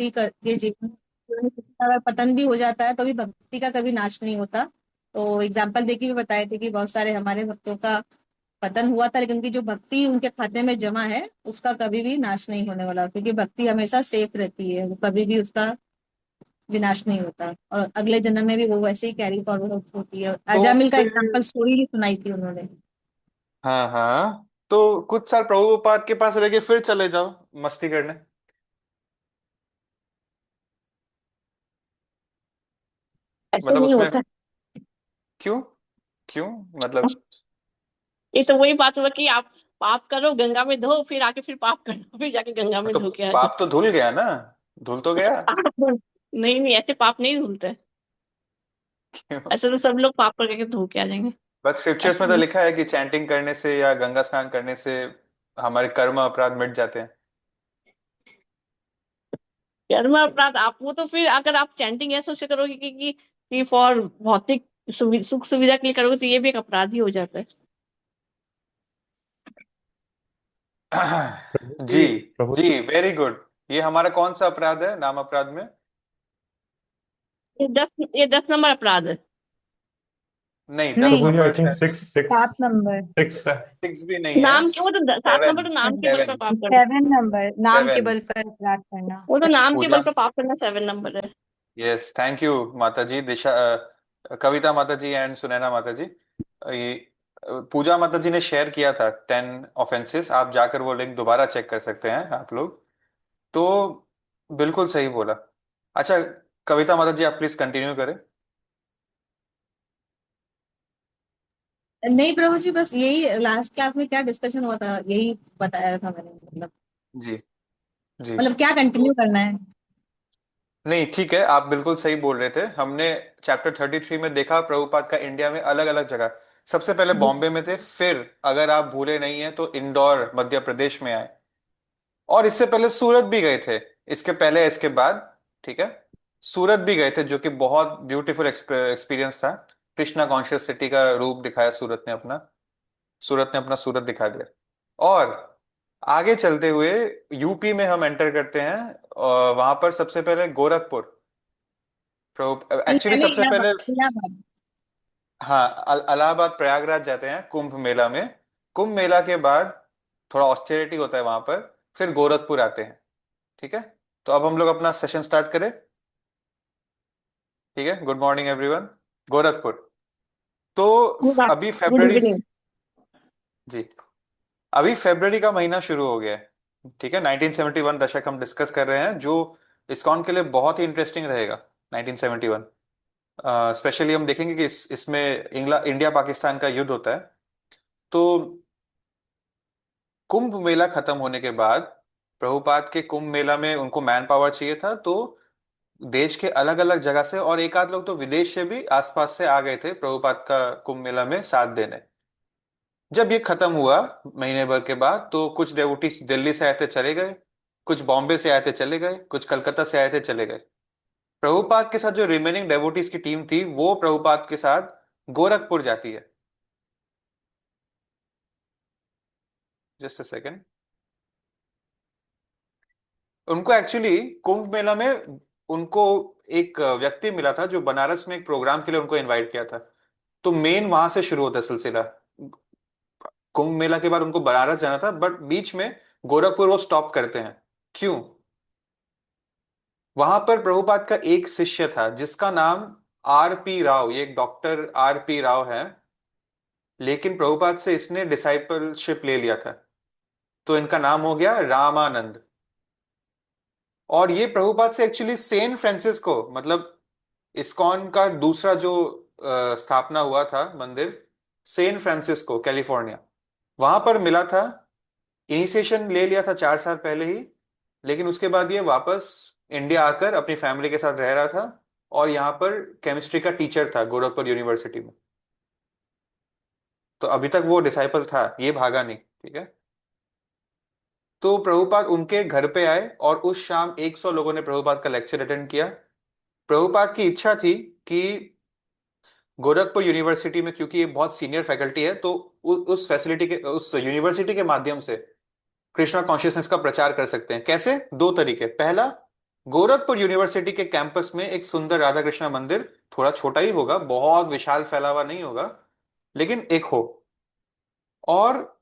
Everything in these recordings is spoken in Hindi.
भक्ति करके जीवन में किसी का अगर पतन भी हो जाता है तो भी भक्ति का कभी नाश नहीं होता। तो एग्जाम्पल देके भी बताए थे कि बहुत सारे हमारे भक्तों का पतन हुआ था, लेकिन उनकी जो भक्ति उनके खाते में जमा है उसका कभी भी नाश नहीं होने वाला, क्योंकि भक्ति हमेशा सेफ रहती है, वो कभी भी उसका विनाश नहीं होता, और अगले जन्म में भी वो वैसे ही कैरी फॉरवर्ड होती है। तो अजामिल का फिर एग्जाम्पल स्टोरी ही सुनाई थी उन्होंने। हाँ हाँ, तो कुछ साल प्रभुपाद के पास रह के फिर चले जाओ मस्ती करने। ऐसे मतलब नहीं उसमें होता। क्यों? क्यों? मतलब ये तो वही बात हुआ कि आप पाप करो, गंगा में धो, फिर आके फिर पाप करो, फिर जाके गंगा में तो धो के आ जाओ। पाप तो धुल गया ना, धुल तो गया। नहीं नहीं, ऐसे पाप नहीं धुलते। क्यों? ऐसे तो सब लोग पाप करके धो के आ जाएंगे। बट स्क्रिप्चर्स में ऐसे तो नहीं। लिखा है कि चैंटिंग करने से या गंगा स्नान करने से हमारे कर्म अपराध मिट जाते हैं। कर्म अपराध, आप वो तो फिर अगर आप चैंटिंग ऐसे से करोगे कि फॉर भौतिक सुख सुविधा के लिए करोगे तो ये भी एक अपराध ही हो जाता है। प्रभु जी। जी, प्रभु जी, जी। Very good. ये हमारा कौन सा अपराध है नाम अपराध में? ये 10 नंबर अपराध है। नहीं, दस नहीं, प्रभु जी, आई नंबर थिंक शायद सिक्स सिक्स 7 नंबर। सिक्स है। सिक्स भी नहीं है। नाम के वो तो 7 नंबर सेवन। तो नाम के बल पर सेवन। पाप करना। 7 नंबर नाम के सेवन। बल पर अपराध करना। वो तो नाम के पूजा। बल पर पाप करना 7 नंबर है। यस, थैंक यू माता जी, दिशा कविता माता जी एंड सुनैना माता जी। ये पूजा माता जी ने शेयर किया था 10 ऑफेंसेस, आप जाकर वो लिंक दोबारा चेक कर सकते हैं आप लोग। तो बिल्कुल सही बोला। अच्छा, कविता माता जी आप प्लीज कंटिन्यू करें। नहीं प्रभु जी, बस यही लास्ट क्लास में क्या डिस्कशन हुआ था यही बताया था मैंने, मतलब जी। जी। मतलब क्या कंटिन्यू करना है। नहीं, ठीक है, आप बिल्कुल सही बोल रहे थे। हमने चैप्टर 33 में देखा प्रभुपाद का इंडिया में अलग अलग जगह। सबसे पहले जी। बॉम्बे में थे, फिर अगर आप भूले नहीं हैं तो इंदौर मध्य प्रदेश में आए, और इससे पहले सूरत भी गए थे। इसके पहले इसके बाद, ठीक है, सूरत भी गए थे जो कि बहुत ब्यूटीफुल एक्सपीरियंस था। कृष्णा कॉन्शियस सिटी का रूप दिखाया सूरत ने अपना। सूरत ने अपना सूरत दिखा दिया। और आगे चलते हुए यूपी में हम एंटर करते हैं, और वहां पर सबसे पहले गोरखपुर। नहीं, एक्चुअली पहले सबसे इलाहाबाद पहले इलाहाबाद। हाँ, इलाहाबाद प्रयागराज जाते हैं कुंभ मेला में। कुंभ मेला के बाद थोड़ा ऑस्टेरिटी होता है वहां पर, फिर गोरखपुर आते हैं। ठीक है, तो अब हम लोग अपना सेशन स्टार्ट करें। ठीक है, गुड मॉर्निंग एवरीवन। गोरखपुर। तो गुड अभी गुड फरवरी। इवनिंग। जी, अभी फरवरी का महीना शुरू हो गया है। ठीक है, 1971 दशक हम डिस्कस कर रहे हैं, जो इस्कॉन के लिए बहुत ही इंटरेस्टिंग रहेगा। 1971 स्पेशली हम देखेंगे कि इसमें इंडिया पाकिस्तान का युद्ध होता है। तो कुंभ मेला खत्म होने के बाद, प्रभुपाद के कुंभ मेला में उनको मैन पावर चाहिए था, तो देश के अलग अलग जगह से और एक आध लोग तो विदेश से भी आसपास से आ गए थे प्रभुपाद का कुंभ मेला में साथ देने। जब ये खत्म हुआ महीने भर के बाद, तो कुछ डेवोटीज दिल्ली से आए थे चले गए, कुछ बॉम्बे से आए थे चले गए, कुछ कलकत्ता से आए थे चले गए। प्रभुपाद के साथ जो रिमेनिंग डेवोटीज की टीम थी वो प्रभुपाद के साथ गोरखपुर जाती है। Just a second. उनको एक्चुअली कुंभ मेला में उनको एक व्यक्ति मिला था जो बनारस में एक प्रोग्राम के लिए उनको इनवाइट किया था। तो मेन वहां से शुरू होता है सिलसिला। कुंभ मेला के बाद उनको बनारस जाना था, बट बीच में गोरखपुर वो स्टॉप करते हैं। क्यों? वहां पर प्रभुपाद का एक शिष्य था जिसका नाम आर पी राव, ये एक डॉक्टर आर पी राव है, लेकिन प्रभुपाद से इसने डिसाइपलशिप ले लिया था, तो इनका नाम हो गया रामानंद। और ये प्रभुपाद से एक्चुअली सेंट फ्रांसिस्को, मतलब इस्कॉन का दूसरा जो स्थापना हुआ था मंदिर, सेंट फ्रांसिस्को कैलिफोर्निया, वहां पर मिला था। इनिशिएशन ले लिया था 4 साल पहले ही, लेकिन उसके बाद ये वापस इंडिया आकर अपनी फैमिली के साथ रह रहा था, और यहाँ पर केमिस्ट्री का टीचर था गोरखपुर यूनिवर्सिटी में। तो अभी तक वो डिसाइपल था, ये भागा नहीं। ठीक है, तो प्रभुपाद उनके घर पे आए और उस शाम 100 लोगों ने प्रभुपाद का लेक्चर अटेंड किया। प्रभुपाद की इच्छा थी कि गोरखपुर यूनिवर्सिटी में, क्योंकि ये बहुत सीनियर फैकल्टी है, तो उस फैसिलिटी के, उस यूनिवर्सिटी के माध्यम से कृष्णा कॉन्शियसनेस का प्रचार कर सकते हैं। कैसे? दो तरीके। पहला, गोरखपुर यूनिवर्सिटी के कैंपस में एक सुंदर राधा कृष्ण मंदिर, थोड़ा छोटा ही होगा, बहुत विशाल फैला हुआ नहीं होगा, लेकिन एक हो। और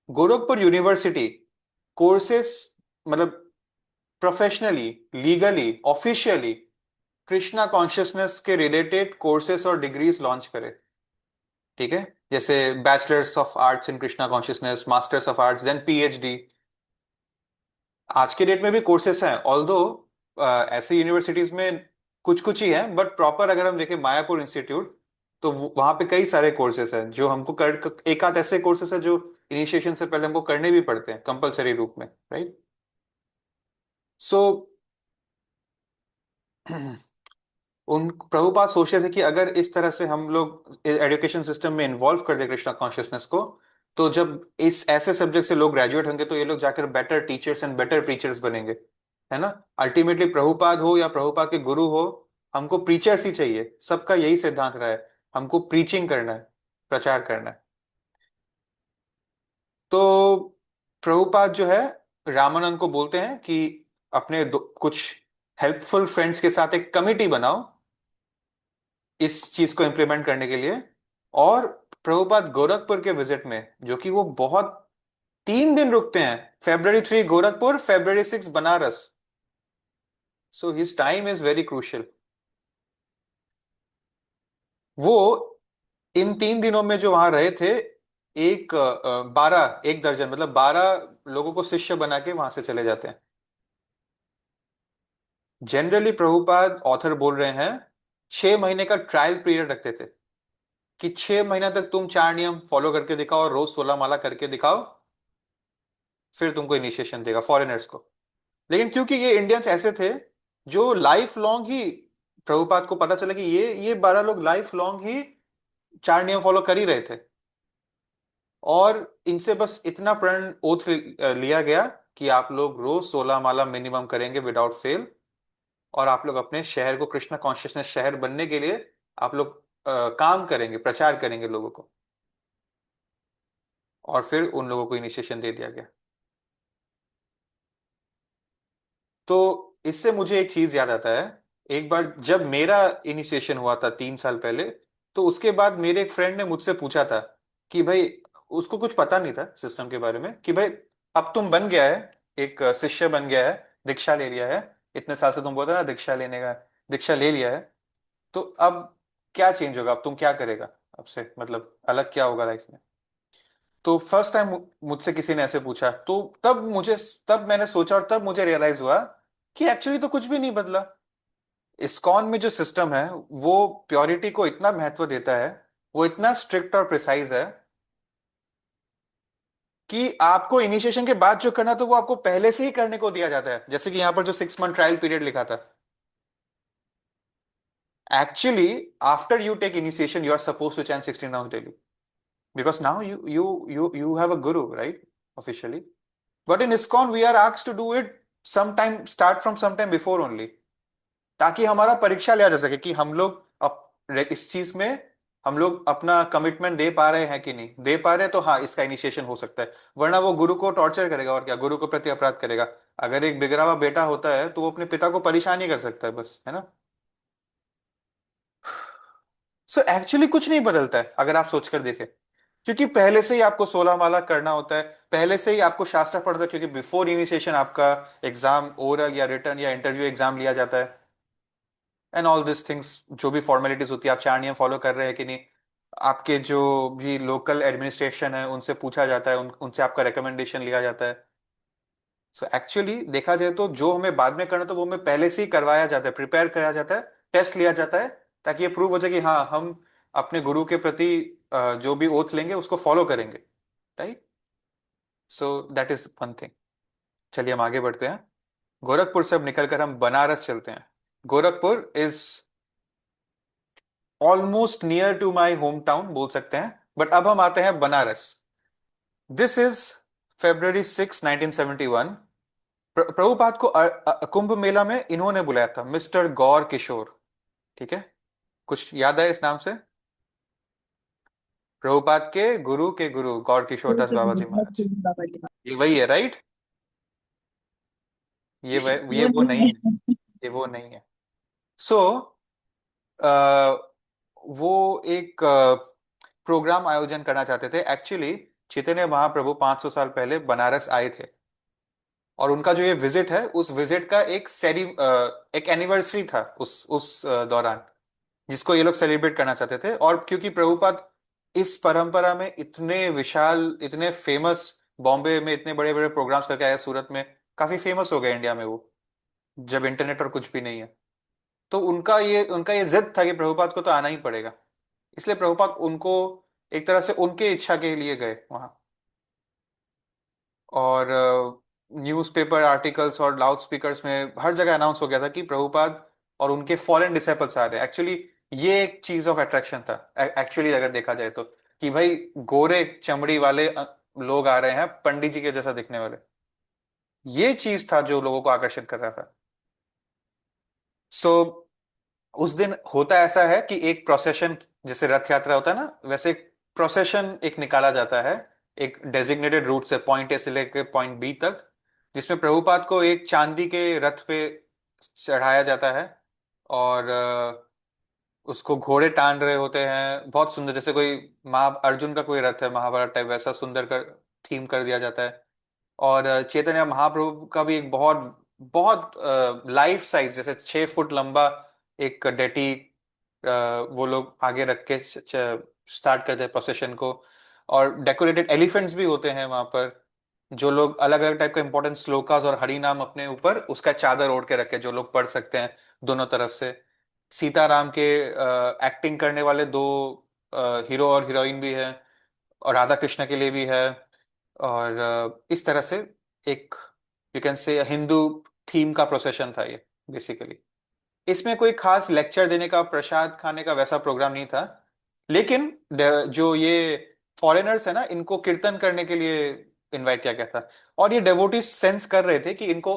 गोरखपुर यूनिवर्सिटी कोर्सेस, मतलब professionally, legally, officially Krishna consciousness के रिलेटेड कोर्सेस और डिग्रीज लॉन्च करे। ठीक है, जैसे bachelors of arts in Krishna consciousness, masters of arts, then PhD. आज के डेट में भी कोर्सेस हैं, ऑल्दो ऐसे यूनिवर्सिटीज में कुछ कुछ ही हैं, बट प्रॉपर अगर हम देखें मायापुर इंस्टीट्यूट, तो वहां पे कई सारे कोर्सेस हैं जो हमको एक आध ऐसे कोर्सेस हैं जो इनिशिएशन से पहले हमको करने भी पड़ते हैं कंपलसरी रूप में, राइट। सो उन प्रभुपाद सोचते थे कि अगर इस तरह से हम लोग एजुकेशन सिस्टम में इन्वॉल्व कर दे कृष्णा कॉन्शियसनेस को, तो जब इस ऐसे सब्जेक्ट से लोग ग्रेजुएट होंगे तो ये लोग जाकर better teachers and better preachers बनेंगे, है ना। अल्टीमेटली प्रभुपाद हो या प्रभुपाद के गुरु हो, हमको प्रीचर्स ही चाहिए, सबका यही सिद्धांत रहा है, हमको प्रीचिंग करना है, प्रचार करना है। तो प्रभुपाद जो है रामानंद को बोलते हैं कि अपने कुछ हेल्पफुल फ्रेंड्स के साथ एक कमिटी बनाओ इस चीज को इंप्लीमेंट करने के लिए। और प्रभुपाद गोरखपुर के विजिट में, जो कि वो बहुत 3 दिन रुकते हैं, February 3 Gorakhpur, February 6 Banaras, so his time is very crucial. वो इन 3 दिनों में जो वहां रहे थे, 1 दर्जन मतलब 12 लोगों को शिष्य बना के वहां से चले जाते हैं। जनरली प्रभुपाद ऑथर बोल रहे हैं 6 महीने का ट्रायल पीरियड रखते थे, कि 6 महीना तक तुम 4 नियम फॉलो करके दिखाओ और रोज 16 माला करके दिखाओ, फिर तुमको इनिशिएशन देगा फॉरेनर्स को। लेकिन क्योंकि ये इंडियंस ऐसे थे जो लाइफ लॉन्ग ही, प्रभुपाद को पता चला कि ये 12 लोग लाइफ लॉन्ग ही 4 नियम फॉलो कर ही रहे थे, और इनसे बस इतना प्रण ओथ लिया गया कि आप लोग रोज 16 माला मिनिमम करेंगे विदाउट फेल, और आप लोग अपने शहर को कृष्ण कॉन्शियसनेस शहर बनने के लिए आप लोग काम करेंगे, प्रचार करेंगे लोगों को। और फिर उन लोगों को इनिशिएशन दे दिया गया। तो इससे मुझे एक चीज याद आता है, एक बार जब मेरा इनिशिएशन हुआ था 3 साल पहले, तो उसके बाद मेरे एक फ्रेंड ने मुझसे पूछा था कि भाई, उसको कुछ पता नहीं था सिस्टम के बारे में, कि भाई अब तुम बन गया है, एक शिष्य बन गया है, दीक्षा ले लिया है, इतने साल से तुम बोलते ना दीक्षा लेने का, दीक्षा ले लिया है, तो अब क्या चेंज होगा, अब तुम क्या करेगा, अब से मतलब अलग क्या होगा लाइफ में। तो फर्स्ट टाइम मुझसे किसी ने ऐसे पूछा, तो तब मैंने सोचा और तब मुझे रियलाइज हुआ कि एक्चुअली तो कुछ भी नहीं बदला। इस्कॉन में जो सिस्टम है वो प्योरिटी को इतना महत्व देता है, वो इतना स्ट्रिक्ट और प्रिसाइज है, कि आपको इनिशिएशन के बाद जो करना तो वो आपको पहले से ही करने को दिया जाता है। जैसे कि यहां पर जो 6 मंथ ट्रायल पीरियड लिखा था, actually after you take initiation you are suppose to chant 16 rounds daily, because now you have a guru, right, officially. But in ISKCON we are asked to do it sometime, start from sometime before only, ताकि हमारा परीक्षा लिया जा सके कि हम लोग इस चीज में हम लोग अपना कमिटमेंट दे पा रहे हैं कि नहीं दे पा रहे हैं, तो हाँ इसका इनिशिएशन हो सकता है। वरना वो गुरु को टॉर्चर करेगा, और क्या, गुरु को प्रति अपराध करेगा। अगर एक बिगड़ा हुआ बेटा होता है तो वो अपने पिता को परेशान ही कर सकता है बस, है ना। सो एक्चुअली कुछ नहीं बदलता है अगर आप सोचकर देखें, क्योंकि पहले से ही आपको 16 माला करना होता है, पहले से ही आपको शास्त्र पढ़ता है, क्योंकि बिफोर इनिशिएशन आपका एग्जाम, ओरल या रिटर्न या इंटरव्यू एग्जाम लिया जाता है, एंड ऑल दिस थिंग्स, जो भी फॉर्मेलिटीज होती है, आप 4 नियम फॉलो कर रहे हैं कि नहीं, आपके जो भी लोकल एडमिनिस्ट्रेशन है उनसे पूछा जाता है, उनसे आपका रिकमेंडेशन लिया जाता है। सो एक्चुअली देखा जाए तो जो हमें बाद में करना, तो वो हमें पहले से ही करवाया जाता है, प्रिपेयर कराया जाता है, टेस्ट लिया जाता है, ताकि ये प्रूव हो जाए कि हाँ हम अपने गुरु के प्रति जो भी ओथ लेंगे उसको फॉलो करेंगे, right. So that is one thing. चलिए हम आगे बढ़ते हैं, गोरखपुर से अब निकलकर हम बनारस चलते हैं। Gorakhpur is almost near to my home town बोल सकते हैं, बट अब हम आते हैं Banaras. This is February 6 1971। Prabhupada को कुंभ मेला में इन्होंने बुलाया था, मिस्टर गौर किशोर। ठीक है, कुछ याद है इस नाम से? प्रभुपाद के गुरु गौर किशोर दास बाबा जी महाराज, ये वही है, राइट। ये वो वो नहीं नहीं है। है। ये वो नहीं है। सो वो एक प्रोग्राम आयोजन करना चाहते थे एक्चुअली। चैतन्य महाप्रभु 500 साल पहले बनारस आए थे, और उनका जो ये विजिट है, उस विजिट का एक एनिवर्सरी था उस दौरान, जिसको ये लोग सेलिब्रेट करना चाहते थे। और क्योंकि प्रभुपाद इस परंपरा में इतने विशाल, इतने फेमस, बॉम्बे में इतने बड़े बड़े प्रोग्राम्स करके आए, सूरत में काफी फेमस हो गए इंडिया में वो, जब इंटरनेट और कुछ भी नहीं है। तो उनका ये जिद था कि प्रभुपाद को तो आना ही पड़ेगा। इसलिए प्रभुपाद उनको एक तरह से उनके इच्छा के लिए गए वहां। और न्यूज़पेपर आर्टिकल्स और लाउड स्पीकर्स में हर जगह अनाउंस हो गया था कि प्रभुपाद और उनके फॉरेन डिसेपल्स आ रहे हैं। एक्चुअली ये एक चीज ऑफ अट्रैक्शन था एक्चुअली, अगर देखा जाए तो, कि भाई गोरे चमड़ी वाले लोग आ रहे हैं पंडित जी के जैसा दिखने वाले। ये चीज था जो लोगों को आकर्षित कर रहा था। सो उस दिन होता ऐसा है कि एक प्रोसेशन, जैसे रथ यात्रा होता है ना, वैसे एक प्रोसेशन एक निकाला जाता है एक डेजिग्नेटेड रूट से, पॉइंट ए से लेकर पॉइंट बी तक, जिसमें प्रभुपाद को एक चांदी के रथ पे चढ़ाया जाता है। और उसको घोड़े टान रहे होते हैं बहुत सुंदर, जैसे कोई महा अर्जुन का कोई रथ है महाभारत टाइप, वैसा सुंदर कर थीम कर दिया जाता है। और चैतन्य महाप्रभु का भी एक बहुत बहुत लाइफ साइज, जैसे 6 फुट लंबा एक डेटी वो लोग आगे रख के स्टार्ट करते हैं प्रोसेशन को। और डेकोरेटेड एलिफेंट्स भी होते हैं वहां पर, जो लोग अलग अलग टाइप के इंपॉर्टेंट श्लोकास और हरि नाम अपने ऊपर उसका चादर ओढ़ के रखे, जो लोग पढ़ सकते हैं दोनों तरफ से। सीताराम के एक्टिंग करने वाले दो हीरो और हीरोइन भी है, और राधा कृष्ण के लिए भी है। और इस तरह से एक, you can say, Hindu theme का प्रोसेशन था ये बेसिकली। इसमें कोई खास लेक्चर देने का, प्रसाद खाने का वैसा प्रोग्राम नहीं था। लेकिन जो ये फॉरेनर्स है ना, इनको कीर्तन करने के लिए इनवाइट किया गया था। और ये डेवोटीज सेंस कर रहे थे कि इनको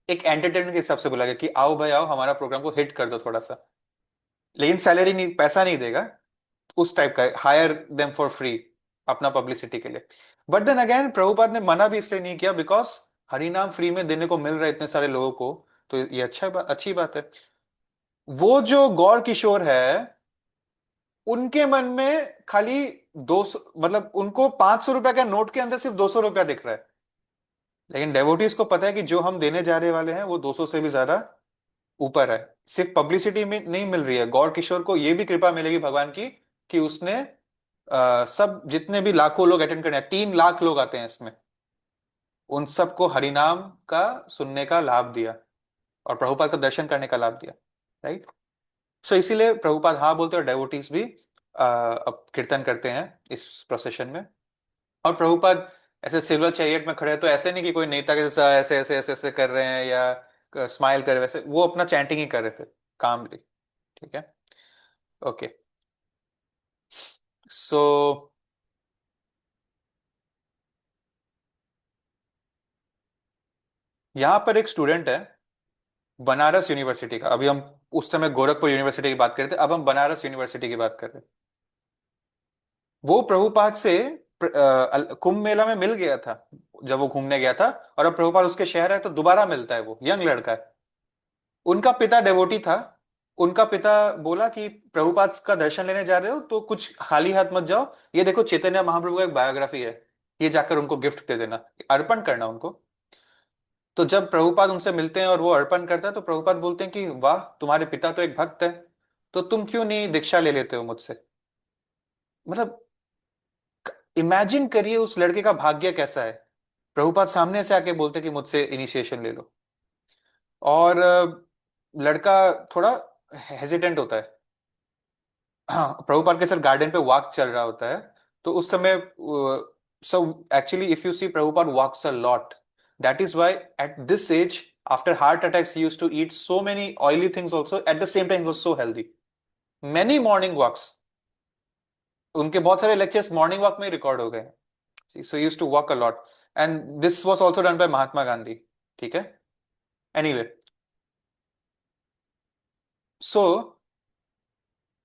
एक एंटरटेनमेंट के हिसाब से बुला गया कि आओ भाई आओ, हमारा प्रोग्राम को हिट कर दो थोड़ा सा, लेकिन सैलरी नहीं, पैसा नहीं देगा, उस टाइप का, हायर देम फॉर फ्री, अपना पब्लिसिटी के लिए। बट देन अगेन प्रभुपाद ने मना भी इसलिए नहीं किया, बिकॉज हरिनाम फ्री में देने को मिल रहा है इतने सारे लोगों को, तो ये अच्छी बात है। वो जो गौर किशोर है, उनके मन में खाली 200, मतलब उनको 500 रुपए का नोट के अंदर सिर्फ 200 रुपया दिख रहा है। लेकिन डेवोटीज को पता है कि जो हम देने जा रहे वाले हैं वो 200 से भी ज्यादा ऊपर है। सिर्फ पब्लिसिटी में नहीं मिल रही है, गौर किशोर को ये भी कृपा मिलेगी भगवान की कि उसने सब जितने भी लाखों लोग अटेंड करने हैं, 3 लाख लोग आते हैं इसमें, उन सबको हरिनाम का सुनने का लाभ दिया और प्रभुपाद का दर्शन करने का लाभ दिया। राइट। सो इसीलिए प्रभुपाद हाँ बोलते हैं, और डेवोटीज भी अब कीर्तन करते हैं इस प्रोसेशन में। और प्रभुपाद ऐसे सिल्वर चैरियट में खड़े हैं, तो ऐसे नहीं कि कोई नेता के जैसा ऐसे ऐसे ऐसे ऐसे कर रहे हैं या स्माइल कर रहे हैं, वैसे वो अपना चैंटिंग ही कर रहे थे कामली। ठीक है। ओके। सो यहाँ पर एक स्टूडेंट है बनारस यूनिवर्सिटी का। अभी हम उस समय गोरखपुर यूनिवर्सिटी की बात कर रहे थे, अब हम बनारस यूनिवर्सिटी की बात कर रहे हैं। वो प्रभुपाद से कुंभ मेला में मिल गया था जब वो घूमने गया था, और अब प्रभुपाद उसके शहर है तो दोबारा मिलता है। वो यंग लड़का है, उनका पिता डेवोटी था। उनका पिता बोला कि प्रभुपाद का दर्शन लेने जा रहे हो तो कुछ खाली हाथ मत जाओ, ये देखो चैतन्य महाप्रभु का एक बायोग्राफी है, ये जाकर उनको गिफ्ट दे देना, अर्पण करना उनको। तो जब प्रभुपाद उनसे मिलते हैं और वो अर्पण करता है, तो प्रभुपाद बोलते हैं कि वाह, तुम्हारे पिता तो एक भक्त है, तो तुम क्यों नहीं दीक्षा ले लेते हो मुझसे। मतलब इमेजिन करिए उस लड़के का भाग्य कैसा है। प्रभुपाद सामने से आके बोलते कि मुझसे इनिशिएशन ले लो। और लड़का थोड़ा हेजिटेंट होता है। हाँ, प्रभुपाद के साथ गार्डन पे वॉक चल रहा होता है, तो उस समय, so actually if you see Prabhupada walks a lot, that is why at this age after heart attacks he used to eat so many oily things also, at the same time was so healthy. Many morning walks, उनके बहुत सारे लेक्चर्स मॉर्निंग वॉक में रिकॉर्ड हो गए। So used to walk a lot, and this was also done by Mahatma Gandhi. ठीक है। एनीवे, सो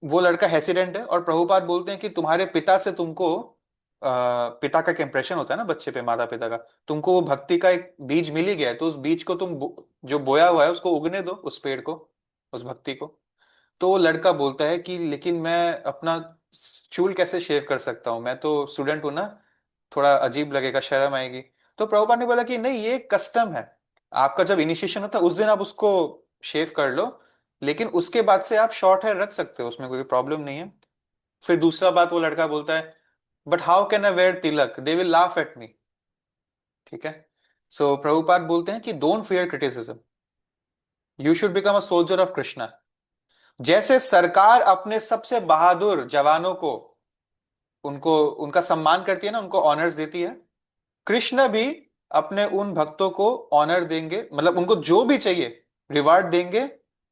वो लड़का हेसिडेंट है, और प्रभुपाद बोलते हैं कि तुम्हारे पिता से तुमको पिता का एक इंप्रेशन होता है ना बच्चे पे, माता पिता का, तुमको वो भक्ति का एक बीज मिल ही गया है, तो उस बीज को तुम जो बोया हुआ है उसको उगने दो, उस पेड़ को, उस भक्ति को। तो वो लड़का बोलता है कि लेकिन मैं अपना चूल कैसे शेव कर सकता हूँ, मैं तो स्टूडेंट हूँ ना, थोड़ा अजीब लगेगा, शर्म आएगी। तो प्रभुपाद ने बोला कि नहीं, ये कस्टम है, आपका जब इनिशिएशन होता है उस दिन आप उसको शेव कर लो, लेकिन उसके बाद से आप शॉर्ट हेयर रख सकते हो, उसमें कोई प्रॉब्लम नहीं है। फिर दूसरा बात वो लड़का बोलता है, but how can I wear tilak, they will laugh at me. ठीक है। सो प्रभुपाद बोलते हैं कि don't fear criticism, you should become a soldier of Krishna. जैसे सरकार अपने सबसे बहादुर जवानों को, उनको उनका सम्मान करती है ना, उनको ऑनर्स देती है, कृष्ण भी अपने उन भक्तों को ऑनर देंगे, मतलब उनको जो भी चाहिए रिवार्ड देंगे,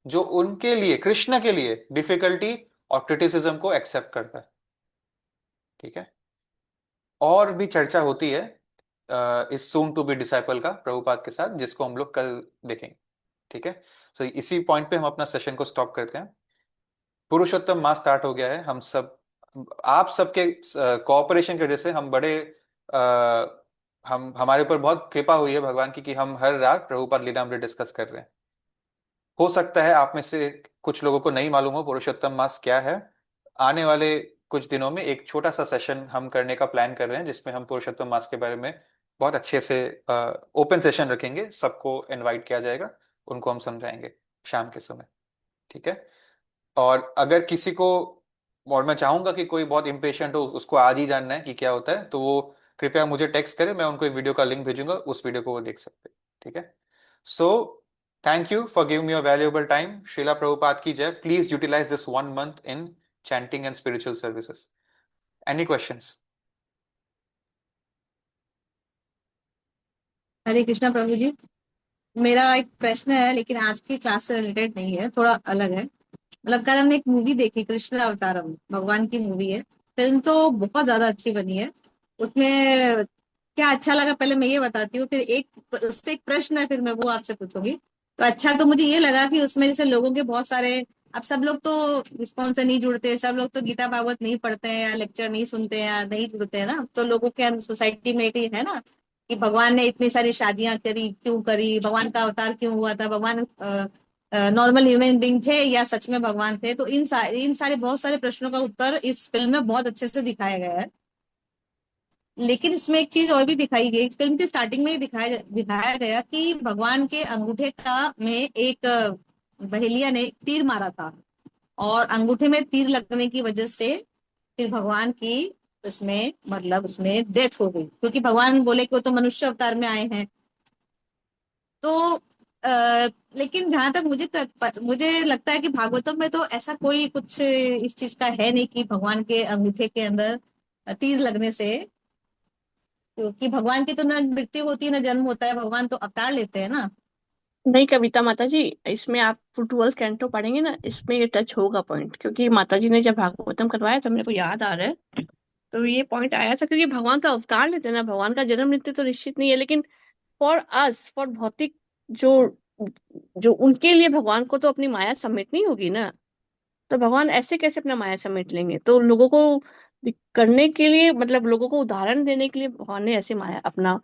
जो उनके लिए, कृष्ण के लिए डिफिकल्टी और क्रिटिसिज्म को एक्सेप्ट करता है। ठीक है। और भी चर्चा होती है इस सून टू बी डिसाइपल का प्रभुपाद के साथ, जिसको हम लोग कल देखेंगे। ठीक है। सो इसी पॉइंट पे हम अपना सेशन को स्टॉप करते हैं। पुरुषोत्तम माह स्टार्ट हो गया है, हम सब, आप सबके कोऑपरेशन की वजह से हम बड़े हम, हमारे ऊपर बहुत कृपा हुई है भगवान की कि हम हर रात प्रभुपाद लीलामृत डिस्कस कर रहे हैं। हो सकता है आप में से कुछ लोगों को नहीं मालूम हो पुरुषोत्तम मास क्या है। आने वाले कुछ दिनों में एक छोटा सा सेशन हम करने का प्लान कर रहे हैं, जिसमें हम पुरुषोत्तम मास के बारे में बहुत अच्छे से ओपन सेशन रखेंगे, सबको इनवाइट किया जाएगा, उनको हम समझाएंगे शाम के समय। ठीक है। और अगर किसी को, और मैं चाहूंगा कि कोई बहुत इम्पेशेंट हो, उसको आज ही जानना है कि क्या होता है, तो वो कृपया मुझे टेक्स्ट करे, मैं उनको एक वीडियो का लिंक भेजूंगा, उस वीडियो को वो देख सकते हैं। ठीक है। So thank you for giving me your valuable time. Srila Prabhupada की जय। Please utilize this 1 month in chanting and spiritual services. Any questions? Hare Krishna प्रभु जी। मेरा एक प्रश्न है, लेकिन आज की क्लास से रिलेटेड नहीं है, थोड़ा अलग है। मतलब कल हमने एक मूवी देखी, कृष्ण अवतारम, भगवान की मूवी है। फिल्म तो बहुत ज्यादा अच्छी बनी है। उसमें क्या अच्छा लगा पहले मैं ये बताती हूँ, फिर एक उससे एक प्रश्न है, फिर मैं वो आपसे पूछूंगी। तो अच्छा तो मुझे ये लगा कि उसमें जैसे लोगों के बहुत सारे, अब सब लोग तो रिस्पॉन्स से नहीं जुड़ते, सब लोग तो गीता भागवत नहीं पढ़ते हैं या लेक्चर नहीं सुनते हैं या नहीं जुड़ते हैं ना, तो लोगों के सोसाइटी में एक ये है ना कि भगवान ने इतनी सारी शादियां करी, क्यों करी, भगवान का अवतार क्यों हुआ था, भगवान नॉर्मल ह्यूमन बीइंग थे या सच में भगवान थे। तो इन सारे बहुत सारे प्रश्नों का उत्तर इस फिल्म में बहुत अच्छे से दिखाया गया है। लेकिन इसमें एक चीज और भी दिखाई गई, फिल्म की स्टार्टिंग में ही दिखाया दिखाया गया कि भगवान के अंगूठे का में एक बहेलिया ने तीर मारा था, और अंगूठे में तीर लगने की वजह से फिर भगवान की उसमें मतलब उसमें डेथ हो गई, क्योंकि भगवान बोले कि वो तो मनुष्य अवतार में आए हैं। तो लेकिन जहां तक मुझे लगता है कि भागवतम में तो ऐसा कोई कुछ इस चीज का है नहीं कि भगवान के अंगूठे के अंदर तीर लगने से, क्योंकि भगवान की तो ना मृत्यु होती है ना जन्म होता है, भगवान तो अवतार लेते हैं ना। नहीं कविता माता जी, इसमें आप 12th कैंटो पढ़ेंगे ना, इसमें ये टच होगा पॉइंट, क्योंकि माता जी ने जब भागवतम करवाया तो मेरे को याद आ रहा है, तो ये पॉइंट आया था, क्योंकि भगवान का अवतार लेते हैं ना, भगवान का जन्म मृत्यु तो निश्चित नहीं है, लेकिन फॉर अस, फॉर भौतिक, जो जो उनके लिए भगवान को तो अपनी माया समेटनी होगी ना, तो भगवान ऐसे कैसे अपना माया समेट लेंगे, तो लोगों को करने के लिए, मतलब लोगों को उदाहरण देने के लिए भगवान ने ऐसे माया अपना,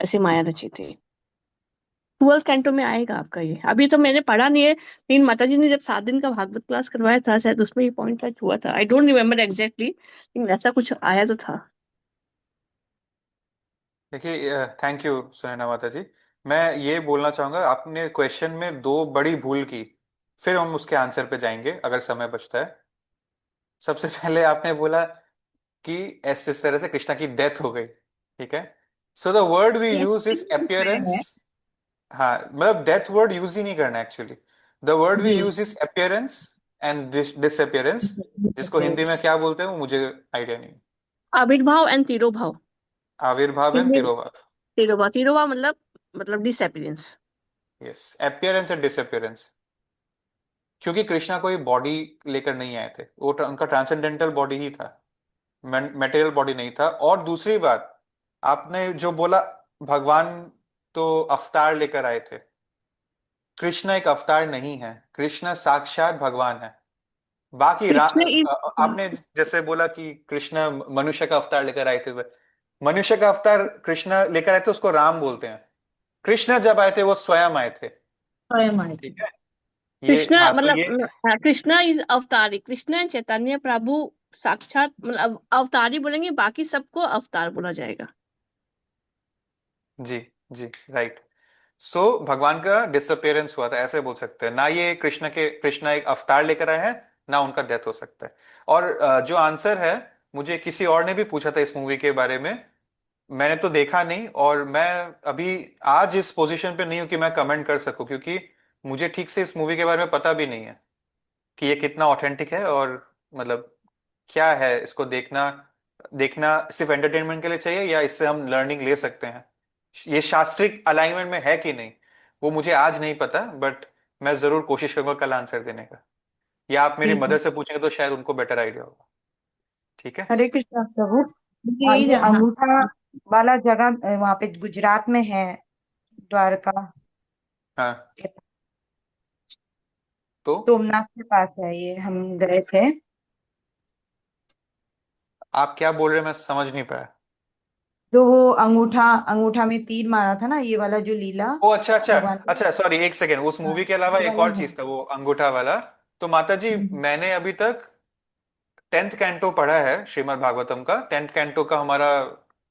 ऐसे माया रची थी। 12th कैंटो में आएगा आपका ये, अभी तो मैंने पढ़ा नहीं है, लेकिन माता जी ने जब 7 दिन का भागवत क्लास करवाया था शायद उसमें ये पॉइंट टच हुआ था, आई डोंट रिमेम्बर एग्जैक्टली, लेकिन ऐसा कुछ आया तो था। देखिए, थैंक यू सुनैना माता जी। मैं ये बोलना चाहूंगा, आपने क्वेश्चन में दो बड़ी भूल की, फिर हम उसके आंसर पे जाएंगे अगर समय बचता है। सबसे पहले आपने बोला कि ऐसे इस तरह से कृष्णा की डेथ हो गई। ठीक है। सो द वर्ड वी ये यूज इज अपियरेंस। है। हाँ, मतलब डेथ वर्ड यूज ही नहीं करना actually. The word we ji. Use is appearance and disappearance, जिसको हिंदी में क्या बोलते हैं वो मुझे आइडिया नहीं। आविर्भाव एंड तिरोभाव। आविर्भाव एंड तीन- तिरोभाव। तिरोभाव, तिरोभाव मतलब disappearance. Yes, appearance and disappearance. क्योंकि कृष्णा कोई बॉडी लेकर नहीं आए थे, वो उनका ट्रांसेंडेंटल बॉडी ही था, मटेरियल बॉडी नहीं था। और दूसरी बात, आपने जो बोला भगवान तो अवतार लेकर आए थे, कृष्ण एक अवतार नहीं है, कृष्ण साक्षात भगवान है। बाकी कृष्ण इज, आपने जैसे बोला कि कृष्ण मनुष्य का अवतार लेकर आए थे, मनुष्य का अवतार कृष्ण लेकर आए थे उसको राम बोलते हैं। कृष्ण जब आए थे वो स्वयं आए थे। स्वयं आए थे। ठीक है। ये कृष्ण हाँ, तो मतलब ये कृष्णा इज अवतारी, कृष्ण चैतन्य प्रभु साक्षात मतलब अवतारी बोलेंगे, बाकी सबको अवतार बोला जाएगा। जी जी राइट। सो भगवान का डिसअपियरेंस हुआ था ऐसे बोल सकते हैं ना, ये कृष्ण एक अवतार लेकर आए हैं, ना उनका डेथ हो सकता है। और जो आंसर है, मुझे किसी और ने भी पूछा था इस मूवी के बारे में, मैंने तो देखा नहीं, और मैं अभी आज इस पोजीशन पे नहीं हूं कि मैं कमेंट कर सकूं, क्योंकि मुझे ठीक से इस मूवी के बारे में पता भी नहीं है कि ये कितना ऑथेंटिक है, और मतलब क्या है इसको देखना। देखना सिर्फ एंटरटेनमेंट के लिए चाहिए या इससे हम लर्निंग ले सकते हैं, ये शास्त्रीय अलाइनमेंट में है कि नहीं, वो मुझे आज नहीं पता, बट मैं जरूर कोशिश करूंगा कल आंसर देने का, या आप मेरी ठीक है। मदर से पूछेंगे तो शायद उनको बेटर आइडिया होगा। ठीक है। हरे कृष्णा प्रभु। मुझे यही ये हाँ। अंगूठा वाला जगह वहां पे गुजरात में है, द्वारका हाँ। के तो सोमनाथ के पास है, ये हम गए थे। आप क्या बोल रहे हैं मैं समझ नहीं पाया। जो वो अंगूठा अंगूठा में तीर मारा था ना, ये वाला जो लीला ओ अच्छा अच्छा। भगवान ने। अच्छा सॉरी, एक सेकेंड, उस हाँ, मूवी के अलावा ये एक वाला और है। चीज था वो अंगूठा वाला। तो माता जी, हम्म। मैंने अभी तक 10th कैंटो पढ़ा है श्रीमद् भागवतम का। 10th कैंटो का हमारा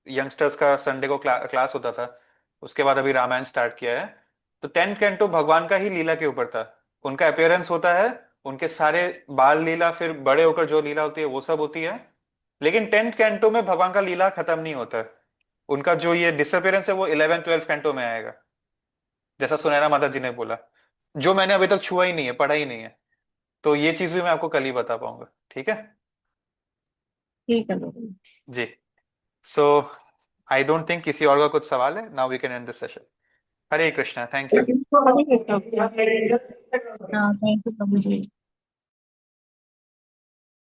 यंगस्टर्स का संडे को क्लास होता था, उसके बाद अभी रामायण स्टार्ट किया है। तो 10th कैंटो भगवान का ही लीला के ऊपर था, उनका अपियरेंस होता है, उनके सारे बाल लीला, फिर बड़े होकर जो लीला होती है वो सब होती है। लेकिन 10th कैंटो में भगवान का लीला खत्म नहीं होता है, उनका जो ये डिसअपियरेंस है वो 11th 12th कैंटो में आएगा, जैसा सुनैना माता जी ने बोला, जो मैंने अभी तक छुआ ही नहीं है, पढ़ा ही नहीं है। तो ये चीज भी मैं आपको कल ही बता पाऊंगा। ठीक है। ठीक है बिल्कुल। जी। सो आई डोंट थिंक किसी और का कुछ सवाल है, now we can end this session. Hare Krishna, thank you. हाँ थैंक यू प्रभु जी।